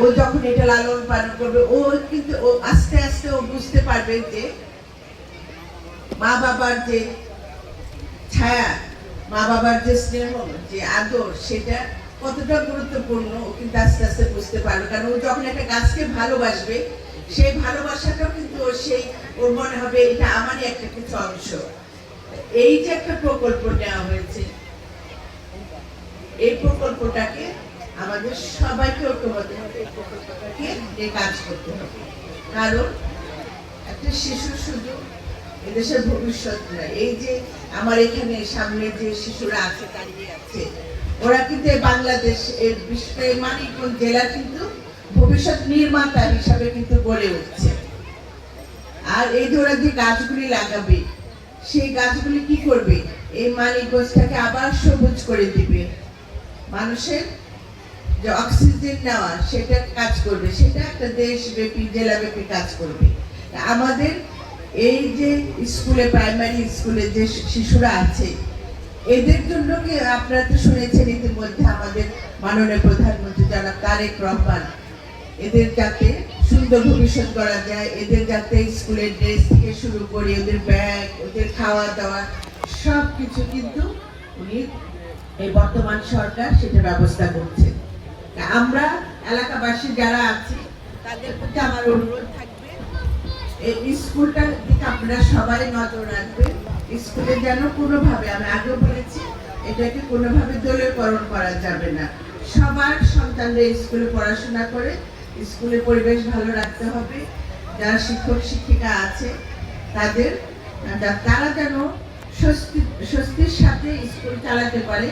ও যখন এটা লালন পালন করবে, ও কিন্তু ও আস্তে আস্তে ও বুঝতে পারবে যে মা বাবার যে ছায়া, মা বাবার যে স্নেহ, যে আদর, সেটা কতটা গুরুত্বপূর্ণ ও কিন্তু আস্তে আস্তে বুঝতে পারবে। কারণ ও যখন একটা গাছকে ভালোবাসবে, সেই ভালোবাসাটাও কিন্তু ওর মনে হবে এটা আমারই একটা কিছু অংশ। এই যে একটা প্রকল্প নেওয়া হয়েছে, এই প্রকল্পটাকে আমাদের সবাইকে ঐক্যবদ্ধ হবে, এই প্রকল্পটাকে নিয়ে কাজ করতে হবে। কারণ একটা শিশু শুধু এদেশের ভবিষ্যৎ নয়। এই যে আমার এখানে সামনে যে শিশুরা আছে, দাঁড়িয়ে আছে, ওরা কিন্তু বাংলাদেশ এর বিশ্বের মানিকগঞ্জ জেলা কিন্তু ভবিষ্যৎ নির্মাতা হিসাবে কিন্তু গড়ে উঠছে। আর এই যে ওরা যে গাছগুলি লাগাবে, সেই গাছগুলি কি করবে? এই মানিকগঞ্জটাকে আবার সবুজ করে দিবে। মানুষের যে অক্সিজেন নেওয়া, সেটা কাজ করবে, সেটা একটা দেশব্যাপী জেলাব্যাপী কাজ করবে। আমাদের এই যে স্কুলে, প্রাইমারি স্কুলে যে শিশুরা আছে, এদের জন্য কি আপনারা তো শুনেছেন ইতিমধ্যে আমাদের মাননীয় প্রধানমন্ত্রী জনাব তারেক রহমান এদের যাতে সুন্দর ভবিষ্যৎ করা যায়, এদের যাতে স্কুলের ড্রেস থেকে শুরু করে ওদের ব্যাগ, ওদের খাওয়া দাওয়া সব কিছু কিন্তু উনি এই বর্তমান সরকার সেটা ব্যবস্থা করছে। আমরা এলাকাবাসী যারা আছি তাদের প্রতি আমার অনুরোধ থাকবে, এই স্কুলটার দিকে আপনারা সবাই নজর রাখবেন। স্কুলে যেন কোনোভাবে, আমি আগেও বলেছি, এটাকে কোনোভাবে দলীয়করণ করা যাবে না। সবার সন্তানরা স্কুলে পড়াশোনা করে, স্কুলের পরিবেশ ভালো রাখতে হবে। যারা শিক্ষক শিক্ষিকা আছে তারা যেন স্বস্তির সাথে স্কুল চালাতে পারে।